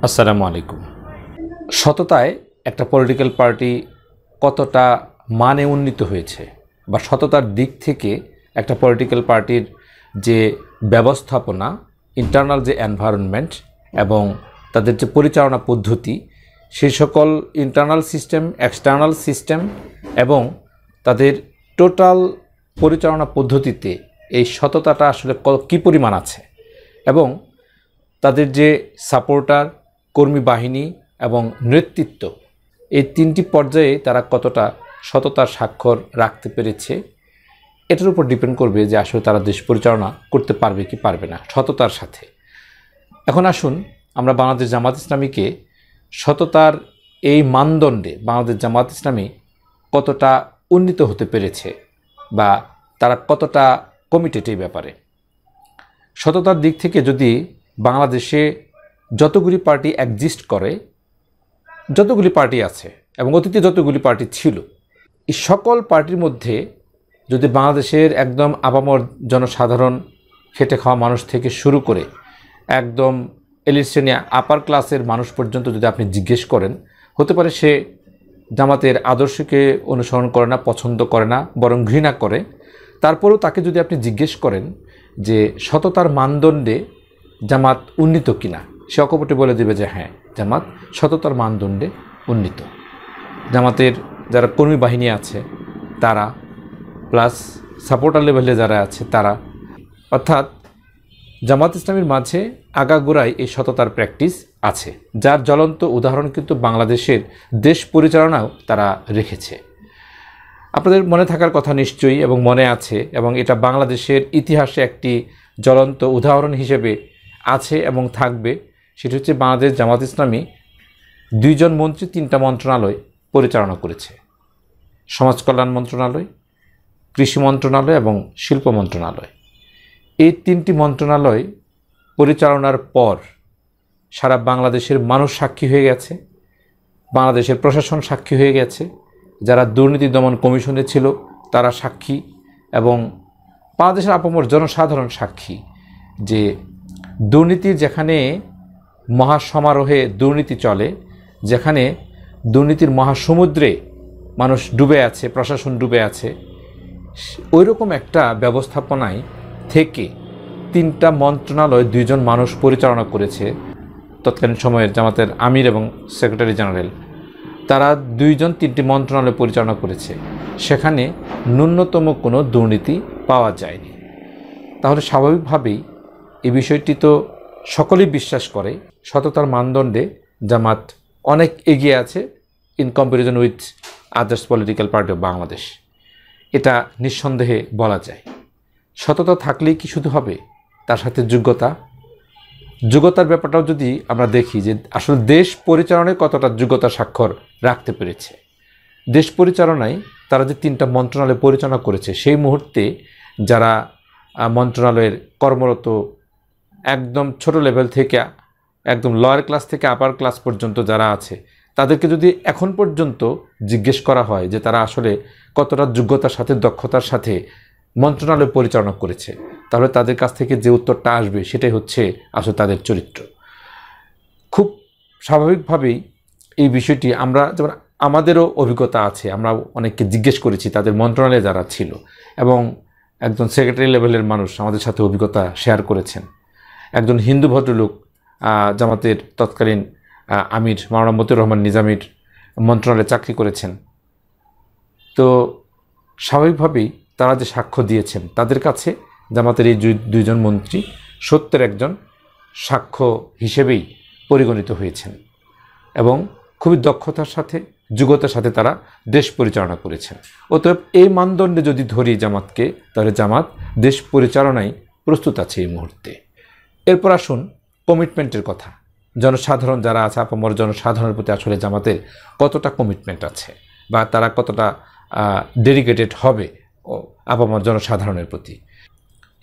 আসসালামু আলাইকুম। সততায় একটা পলিটিক্যাল পার্টি কতটা মানে উন্নীত হয়েছে বা সততার দিক থেকে একটা পলিটিক্যাল পার্টির যে ব্যবস্থাপনা, ইন্টারনাল যে এনভায়রনমেন্ট এবং তাদের যে পরিচালনা পদ্ধতি, সেই সকল ইন্টারনাল সিস্টেম, এক্সটার্নাল সিস্টেম এবং তাদের টোটাল পরিচালনা পদ্ধতিতে এই সততাটা আসলে কী পরিমাণ আছে এবং তাদের যে সাপোর্টার, কর্মী বাহিনী এবং নেতৃত্ব, এই তিনটি পর্যায়ে তারা কতটা সততার স্বাক্ষর রাখতে পেরেছে, এটার উপর ডিপেন্ড করবে যে আসলে তারা দেশ পরিচালনা করতে পারবে কি পারবে না সততার সাথে। এখন আসুন আমরা বাংলাদেশ জামাত ইসলামীকে সততার এই মানদণ্ডে বাংলাদেশ জামাত ইসলামী কতটা উন্নীত হতে পেরেছে বা তারা কতটা কমিটেড এই ব্যাপারে। সততার দিক থেকে যদি বাংলাদেশে যতগুলি পার্টি এক্সিস্ট করে, যতগুলি পার্টি আছে এবং অতীতে যতগুলি পার্টি ছিল, এই সকল পার্টির মধ্যে যদি বাংলাদেশের একদম আপামর জনসাধারণ, খেটে খাওয়া মানুষ থেকে শুরু করে একদম এলিট শ্রেণী, আপার ক্লাসের মানুষ পর্যন্ত যদি আপনি জিজ্ঞেস করেন, হতে পারে সে জামাতের আদর্শকে অনুসরণ করে না, পছন্দ করে না, বরং ঘৃণা করে। তারপরেও তাকে যদি আপনি জিজ্ঞেস করেন যে সততার মানদণ্ডে জামাত উন্নীত কিনা, সে অকপটে বলে দেবে যে হ্যাঁ, জামাত সততার মানদণ্ডে উন্নীত। জামাতের যারা কর্মী বাহিনী আছে তারা, প্লাস সাপোর্টার লেভেলে যারা আছে তারা, অর্থাৎ জামাত ইসলামীর মাঝে আগাগোড়াই এই সততার প্র্যাকটিস আছে, যার জ্বলন্ত উদাহরণ কিন্তু বাংলাদেশের দেশ পরিচালনাও তারা রেখেছে। আপনাদের মনে থাকার কথা নিশ্চয়ই এবং মনে আছে, এবং এটা বাংলাদেশের ইতিহাসে একটি জ্বলন্ত উদাহরণ হিসেবে আছে এবং থাকবে। সেটি হচ্ছে বাংলাদেশ জামাত ইসলামী 2 জন মন্ত্রী 3টা মন্ত্রণালয় পরিচালনা করেছে: সমাজ কল্যাণ মন্ত্রণালয়, কৃষি মন্ত্রণালয় এবং শিল্প মন্ত্রণালয়। এই 3টি মন্ত্রণালয় পরিচালনার পর সারা বাংলাদেশের মানুষ সাক্ষী হয়ে গেছে, বাংলাদেশের প্রশাসন সাক্ষী হয়ে গেছে, যারা দুর্নীতি দমন কমিশনে ছিল তারা সাক্ষী, এবং বাংলাদেশের আপামর জনসাধারণ সাক্ষী যে দুর্নীতির যেখানে মহাসমারোহে দুর্নীতি চলে, যেখানে দুর্নীতির মহাসমুদ্রে মানুষ ডুবে আছে, প্রশাসন ডুবে আছে, ওই রকম একটা ব্যবস্থাপনায় থেকে 3টা মন্ত্রণালয় 2 জন মানুষ পরিচালনা করেছে তৎকালীন সময়ের জামাতের আমির এবং সেক্রেটারি জেনারেল। তারা 2 জন 3টি মন্ত্রণালয় পরিচালনা করেছে, সেখানে ন্যূনতম কোনো দুর্নীতি পাওয়া যায়নি। তাহলে স্বাভাবিকভাবেই এই বিষয়টি তো সকলেই বিশ্বাস করে, সততার মানদণ্ডে জামাত অনেক এগিয়ে আছে in comparison with others political party of Bangladesh. এটা নিঃসন্দেহে বলা যায়। সততা থাকলেই কি শুধু হবে? তার সাথে যোগ্যতার ব্যাপারটাও যদি আমরা দেখি যে আসলে দেশ পরিচালনায় কতটা যোগ্যতার স্বাক্ষর রাখতে পেরেছে। দেশ পরিচালনায় তারা যে 3টা মন্ত্রণালয় পরিচালনা করেছে, সেই মুহূর্তে যারা মন্ত্রণালয়ের কর্মরত একদম ছোট লেভেল থেকে একদম লোয়ার ক্লাস থেকে আপার ক্লাস পর্যন্ত যারা আছে, তাদেরকে যদি এখন পর্যন্ত জিজ্ঞেস করা হয় যে তারা আসলে কতটা যোগ্যতার সাথে, দক্ষতার সাথে মন্ত্রণালয় পরিচালনা করেছে, তাহলে তাদের কাছ থেকে যে উত্তরটা আসবে সেটাই হচ্ছে আসলে তাদের চরিত্র। খুব স্বাভাবিকভাবেই এই বিষয়টি আমরা, যেমন আমাদেরও অভিজ্ঞতা আছে, আমরা অনেককে জিজ্ঞেস করেছি তাদের মন্ত্রণালয়ে যারা ছিল, এবং একজন সেক্রেটারি লেভেলের মানুষ আমাদের সাথে অভিজ্ঞতা শেয়ার করেছেন। একজন হিন্দু ভদ্রলোক জামাতের তৎকালীন আমির মাওলানা মতিউর রহমান নিজামীর মন্ত্রণালয়ে চাকরি করেছেন। তো স্বাভাবিকভাবেই তারা যে সাক্ষ্য দিয়েছেন, তাদের কাছে জামাতের এই 2 জন মন্ত্রী সত্যের একজন সাক্ষ্য হিসেবেই পরিগণিত হয়েছেন, এবং খুবই দক্ষতার সাথে, যোগ্যতার সাথে তারা দেশ পরিচালনা করেছেন। অতএব এই মানদণ্ডে যদি ধরি জামাতকে, তাহলে জামাত দেশ পরিচালনায় প্রস্তুত আছে এই মুহূর্তে। এরপর আসুন কমিটমেন্টের কথা। জনসাধারণ যারা আছে, আপামর জনসাধারণের প্রতি আসলে জামাতের কতটা কমিটমেন্ট আছে বা তারা কতটা ডেডিকেটেড হবে আপামর জনসাধারণের প্রতি।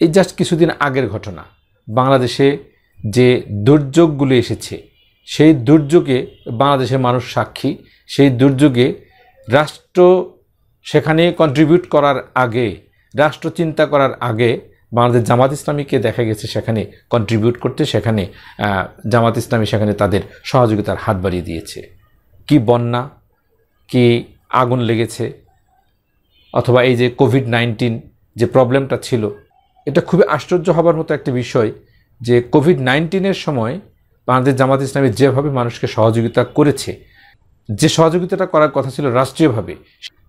এই জাস্ট কিছুদিন আগের ঘটনা, বাংলাদেশে যে দুর্যোগগুলো এসেছে, সেই দুর্যোগে বাংলাদেশের মানুষ সাক্ষী। সেই দুর্যোগে রাষ্ট্র সেখানে কন্ট্রিবিউট করার আগে, রাষ্ট্র চিন্তা করার আগে বাংলাদেশ জামাত ইসলামীকে দেখা গেছে সেখানে কন্ট্রিবিউট করতে, সেখানে জামাত ইসলামী সেখানে তাদের সহযোগিতার হাত বাড়িয়ে দিয়েছে। কি বন্যা, কি আগুন লেগেছে, অথবা এই যে কোভিড-19 যে প্রবলেমটা ছিল, এটা খুবই আশ্চর্য হবার মতো একটা বিষয় যে কোভিড-19-এর সময় বাংলাদেশ জামাত ইসলামী যেভাবে মানুষকে সহযোগিতা করেছে, যে সহযোগিতাটা করার কথা ছিল রাষ্ট্রীয়ভাবে,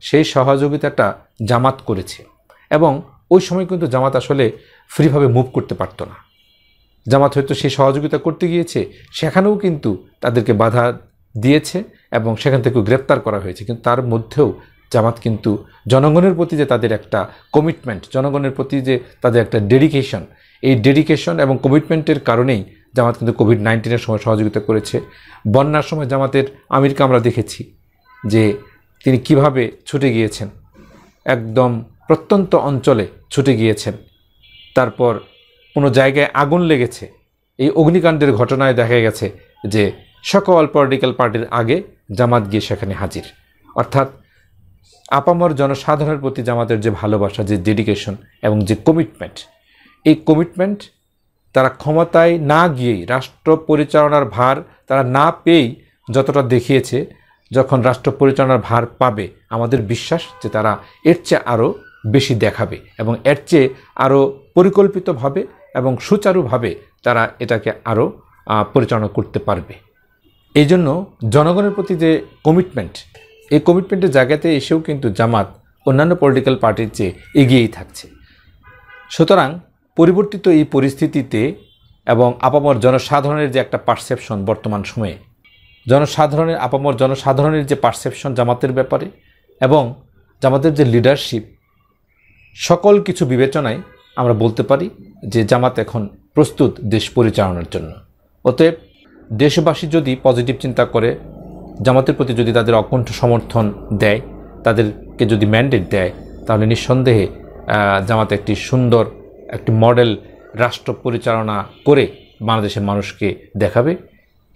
সেই সহযোগিতাটা জামাত করেছে। এবং ওই সময় কিন্তু জামাত আসলে ফ্রিভাবে মুভ করতে পারত না। জামাত হয়তো সেই সহযোগিতা করতে গিয়েছে, সেখানেও কিন্তু তাদেরকে বাধা দিয়েছে এবং সেখান থেকেও গ্রেপ্তার করা হয়েছে। কিন্তু তার মধ্যেও জামাত কিন্তু জনগণের প্রতি যে তাদের একটা কমিটমেন্ট, জনগণের প্রতি যে তাদের একটা ডেডিকেশন, এই ডেডিকেশন এবং কমিটমেন্টের কারণেই জামাত কিন্তু কোভিড-19-এর সময় সহযোগিতা করেছে। বন্যার সময় জামাতের আমিরকে আমরা দেখেছি যে তিনি কিভাবে ছুটে গিয়েছেন, একদম প্রত্যন্ত অঞ্চলে ছুটে গিয়েছেন। তারপর কোনো জায়গায় আগুন লেগেছে, এই অগ্নিকাণ্ডের ঘটনায় দেখা গেছে যে সকল পলিটিক্যাল পার্টির আগে জামাত গিয়ে সেখানে হাজির। অর্থাৎ আপামর জনসাধারণের প্রতি জামাতের যে ভালোবাসা, যে ডেডিকেশন এবং যে কমিটমেন্ট, এই কমিটমেন্ট তারা ক্ষমতায় না গিয়েই, রাষ্ট্র পরিচালনার ভার তারা না পেয়েই যতটা দেখিয়েছে, যখন রাষ্ট্র পরিচালনার ভার পাবে আমাদের বিশ্বাস যে তারা এর চেয়ে আরও বেশি দেখাবে এবং এর চেয়ে আরও পরিকল্পিতভাবে এবং সুচারুভাবে তারা এটাকে আরও পরিচালনা করতে পারবে। এই জন্য জনগণের প্রতি যে কমিটমেন্ট, এই কমিটমেন্টের জায়গাতে এসেও কিন্তু জামাত অন্যান্য পলিটিক্যাল পার্টির চেয়ে এগিয়েই থাকছে। সুতরাং পরিবর্তিত এই পরিস্থিতিতে এবং আপামর জনসাধারণের যে একটা পারসেপশন বর্তমান সময়ে, আপামর জনসাধারণের যে পারসেপশন জামাতের ব্যাপারে এবং জামাতের যে লিডারশিপ, সকল কিছু বিবেচনায় আমরা বলতে পারি যে জামাত এখন প্রস্তুত দেশ পরিচালনার জন্য। অতএব দেশবাসী যদি পজিটিভ চিন্তা করে, জামাতের প্রতি যদি তাদের অকুণ্ঠ সমর্থন দেয়, তাদেরকে যদি ম্যান্ডেট দেয়, তাহলে নিঃসন্দেহে জামাত একটি সুন্দর একটি মডেল রাষ্ট্র পরিচালনা করে বাংলাদেশের মানুষকে দেখাবে।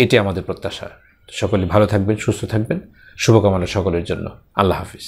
এটি আমাদের প্রত্যাশা। সকলে ভালো থাকবেন, সুস্থ থাকবেন। শুভকামনা সকলের জন্য। আল্লাহ হাফিজ।